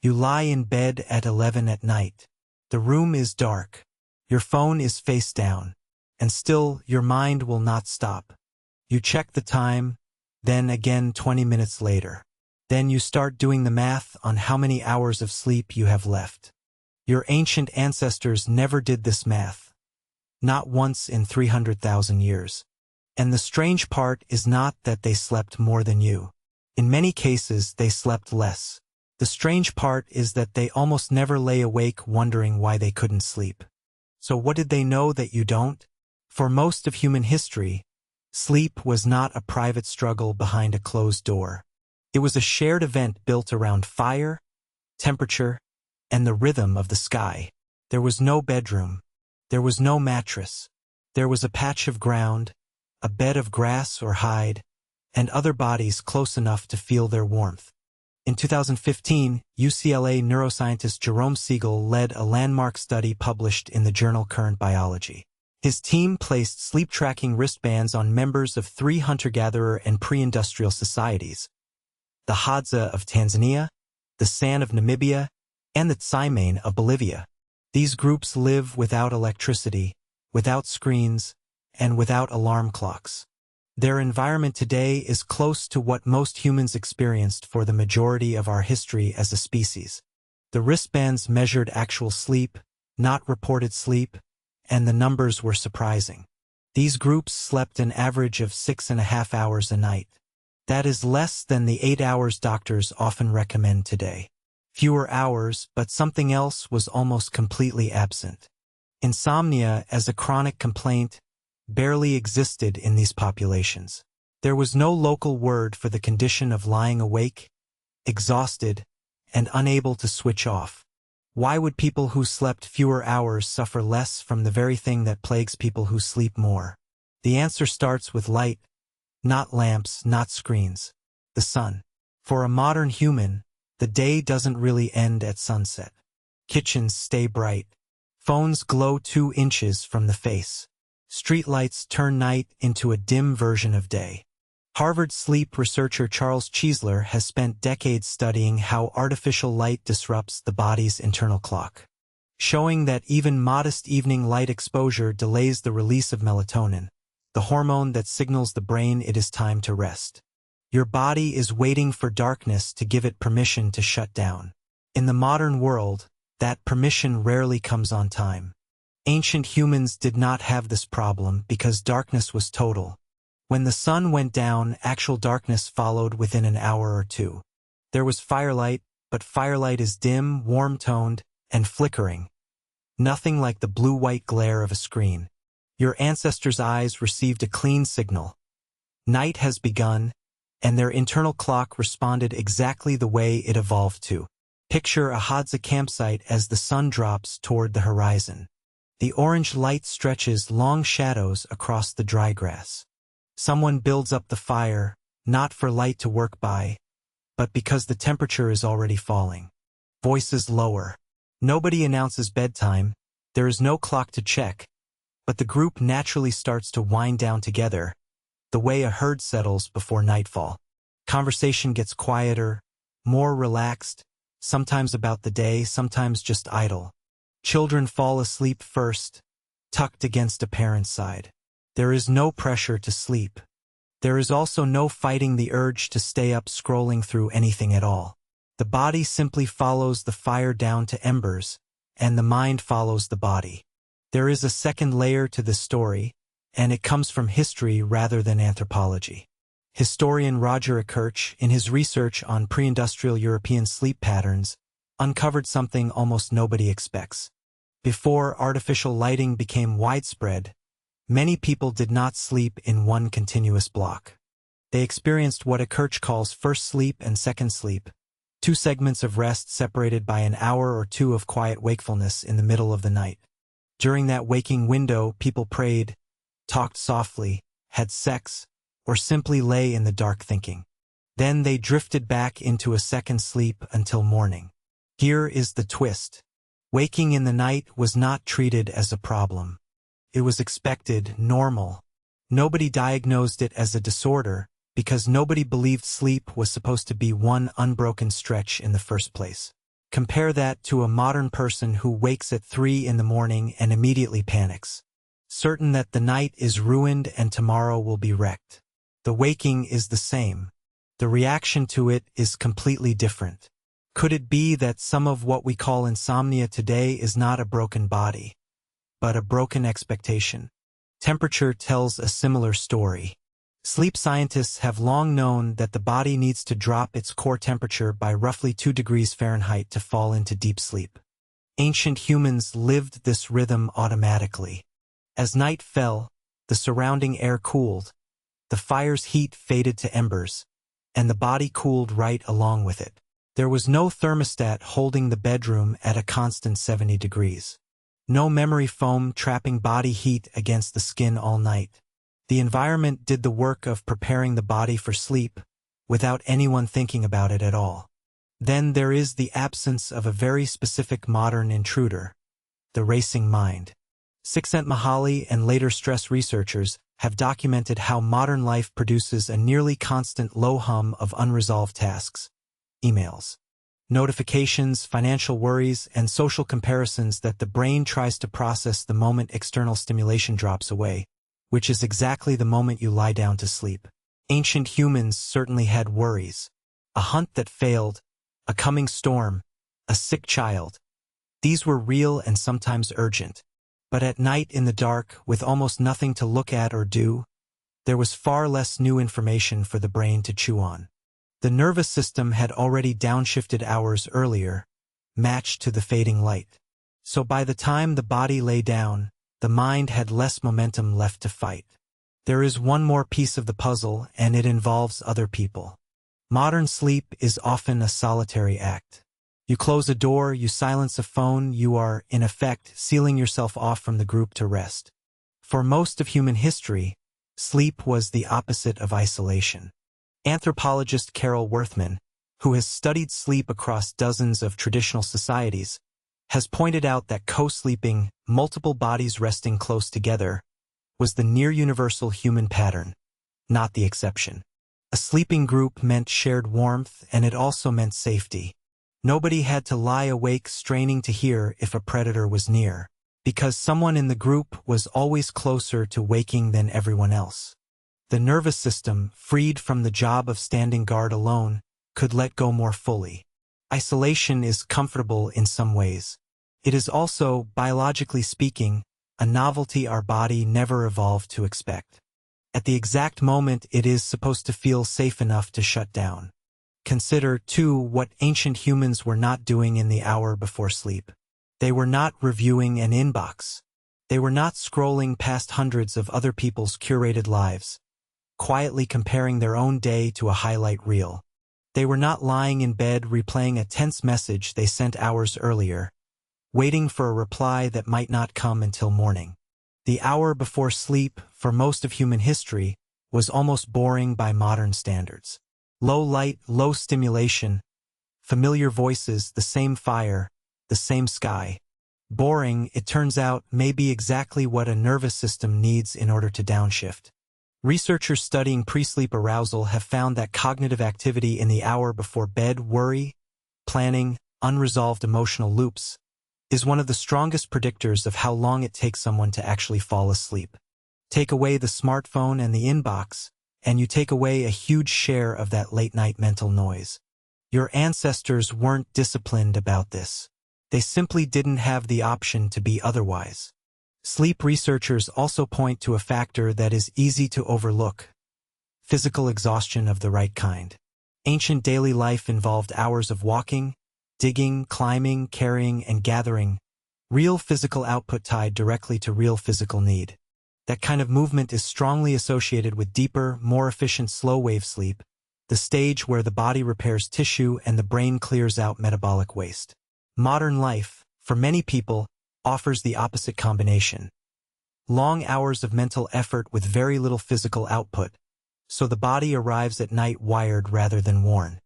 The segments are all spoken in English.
You lie in bed at 11 at night. The room is dark. Your phone is face down. And still, your mind will not stop. You check the time, then again 20 minutes later. Then you start doing the math on how many hours of sleep you have left. Your ancient ancestors never did this math. Not once in 300,000 years. And the strange part is not that they slept more than you. In many cases, they slept less. The strange part is that they almost never lay awake wondering why they couldn't sleep. So what did they know that you don't? For most of human history, sleep was not a private struggle behind a closed door. It was a shared event built around fire, temperature, and the rhythm of the sky. There was no bedroom. There was no mattress. There was a patch of ground, a bed of grass or hide, and other bodies close enough to feel their warmth. In 2015, UCLA neuroscientist Jerome Siegel led a landmark study published in the journal Current Biology. His team placed sleep-tracking wristbands on members of 3 hunter-gatherer and pre-industrial societies, the Hadza of Tanzania, the San of Namibia, and the Tsimane of Bolivia. These groups live without electricity, without screens, and without alarm clocks. Their environment today is close to what most humans experienced for the majority of our history as a species. The wristbands measured actual sleep, not reported sleep, and the numbers were surprising. These groups slept an average of 6.5 hours a night. That is less than the 8 hours doctors often recommend today. Fewer hours, but something else was almost completely absent. Insomnia, as a chronic complaint, barely existed in these populations. There was no local word for the condition of lying awake, exhausted, and unable to switch off. Why would people who slept fewer hours suffer less from the very thing that plagues people who sleep more? The answer starts with light, not lamps, not screens. The sun. For a modern human, the day doesn't really end at sunset. Kitchens stay bright. Phones glow 2 inches from the face. Streetlights turn night into a dim version of day. Harvard sleep researcher Charles Cheesler has spent decades studying how artificial light disrupts the body's internal clock, showing that even modest evening light exposure delays the release of melatonin, the hormone that signals the brain it is time to rest. Your body is waiting for darkness to give it permission to shut down. In the modern world, that permission rarely comes on time. Ancient humans did not have this problem because darkness was total. When the sun went down, actual darkness followed within an hour or two. There was firelight, but firelight is dim, warm-toned, and flickering. Nothing like the blue-white glare of a screen. Your ancestors' eyes received a clean signal. Night has begun, and their internal clock responded exactly the way it evolved to. Picture a Hadza campsite as the sun drops toward the horizon. The orange light stretches long shadows across the dry grass. Someone builds up the fire, not for light to work by, but because the temperature is already falling. Voices lower. Nobody announces bedtime. There is no clock to check, but the group naturally starts to wind down together, the way a herd settles before nightfall. Conversation gets quieter, more relaxed, sometimes about the day, sometimes just idle. Children fall asleep first, tucked against a parent's side. There is no pressure to sleep. There is also no fighting the urge to stay up scrolling through anything at all. The body simply follows the fire down to embers, and the mind follows the body. There is a second layer to this story, and it comes from history rather than anthropology. Historian Roger Akirch, in his research on pre-industrial European sleep patterns, uncovered something almost nobody expects. Before artificial lighting became widespread, many people did not sleep in one continuous block. They experienced what Akirch calls first sleep and second sleep, 2 segments of rest separated by an hour or 2 of quiet wakefulness in the middle of the night. During that waking window, people prayed, talked softly, had sex, or simply lay in the dark thinking. Then they drifted back into a second sleep until morning. Here is the twist. Waking in the night was not treated as a problem. It was expected, normal. Nobody diagnosed it as a disorder because nobody believed sleep was supposed to be one unbroken stretch in the first place. Compare that to a modern person who wakes at 3 in the morning and immediately panics, certain that the night is ruined and tomorrow will be wrecked. The waking is the same. The reaction to it is completely different. Could it be that some of what we call insomnia today is not a broken body, but a broken expectation? Temperature tells a similar story. Sleep scientists have long known that the body needs to drop its core temperature by roughly 2 degrees Fahrenheit to fall into deep sleep. Ancient humans lived this rhythm automatically. As night fell, the surrounding air cooled, the fire's heat faded to embers, and the body cooled right along with it. There was no thermostat holding the bedroom at a constant 70 degrees. No memory foam trapping body heat against the skin all night. The environment did the work of preparing the body for sleep, without anyone thinking about it at all. Then there is the absence of a very specific modern intruder, the racing mind. Csikszentmihalyi and later stress researchers have documented how modern life produces a nearly constant low hum of unresolved tasks. Emails, notifications, financial worries, and social comparisons that the brain tries to process the moment external stimulation drops away, which is exactly the moment you lie down to sleep. Ancient humans certainly had worries. A hunt that failed, a coming storm, a sick child. These were real and sometimes urgent. But at night in the dark, with almost nothing to look at or do, there was far less new information for the brain to chew on. The nervous system had already downshifted hours earlier, matched to the fading light. So by the time the body lay down, the mind had less momentum left to fight. There is one more piece of the puzzle, and it involves other people. Modern sleep is often a solitary act. You close a door, you silence a phone, you are, in effect, sealing yourself off from the group to rest. For most of human history, sleep was the opposite of isolation. Anthropologist Carol Worthman, who has studied sleep across dozens of traditional societies, has pointed out that co-sleeping, multiple bodies resting close together, was the near-universal human pattern, not the exception. A sleeping group meant shared warmth, and it also meant safety. Nobody had to lie awake straining to hear if a predator was near, because someone in the group was always closer to waking than everyone else. The nervous system, freed from the job of standing guard alone, could let go more fully. Isolation is comfortable in some ways. It is also, biologically speaking, a novelty our body never evolved to expect. At the exact moment it is supposed to feel safe enough to shut down. Consider, too, what ancient humans were not doing in the hour before sleep. They were not reviewing an inbox. They were not scrolling past hundreds of other people's curated lives, quietly comparing their own day to a highlight reel. They were not lying in bed replaying a tense message they sent hours earlier, waiting for a reply that might not come until morning. The hour before sleep, for most of human history, was almost boring by modern standards. Low light, low stimulation, familiar voices, the same fire, the same sky. Boring, it turns out, may be exactly what a nervous system needs in order to downshift. Researchers studying pre-sleep arousal have found that cognitive activity in the hour before bed, worry, planning, unresolved emotional loops, is one of the strongest predictors of how long it takes someone to actually fall asleep. Take away the smartphone and the inbox, and you take away a huge share of that late-night mental noise. Your ancestors weren't disciplined about this. They simply didn't have the option to be otherwise. Sleep researchers also point to a factor that is easy to overlook: physical exhaustion of the right kind. Ancient daily life involved hours of walking, digging, climbing, carrying, and gathering, real physical output tied directly to real physical need. That kind of movement is strongly associated with deeper, more efficient slow-wave sleep, the stage where the body repairs tissue and the brain clears out metabolic waste. Modern life, for many people, offers the opposite combination. Long hours of mental effort with very little physical output, so the body arrives at night wired rather than worn.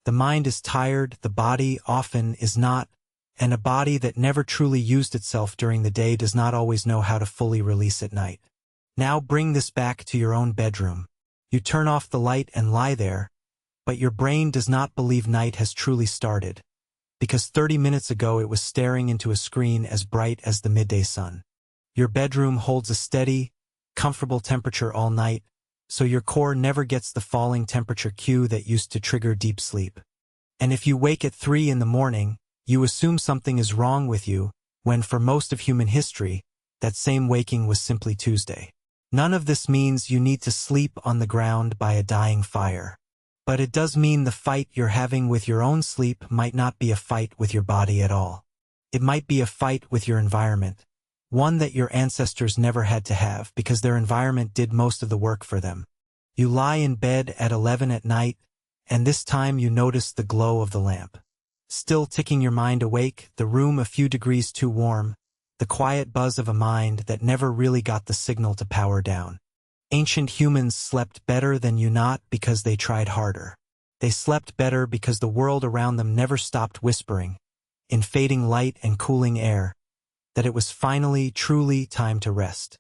The mind is tired, the body often is not, and a body that never truly used itself during the day does not always know how to fully release at night. Now bring this back to your own bedroom. You turn off the light and lie there, but your brain does not believe night has truly started. because 30 minutes ago it was staring into a screen as bright as the midday sun. Your bedroom holds a steady, comfortable temperature all night, so your core never gets the falling temperature cue that used to trigger deep sleep. And if you wake at 3 in the morning, you assume something is wrong with you, when for most of human history, that same waking was simply Tuesday. None of this means you need to sleep on the ground by a dying fire. But it does mean the fight you're having with your own sleep might not be a fight with your body at all. It might be a fight with your environment, one that your ancestors never had to have because their environment did most of the work for them. You lie in bed at 11 at night, and this time you notice the glow of the lamp. Still ticking your mind awake, the room a few degrees too warm, the quiet buzz of a mind that never really got the signal to power down. Ancient humans slept better than you not because they tried harder. They slept better because the world around them never stopped whispering, in fading light and cooling air, that it was finally, truly time to rest.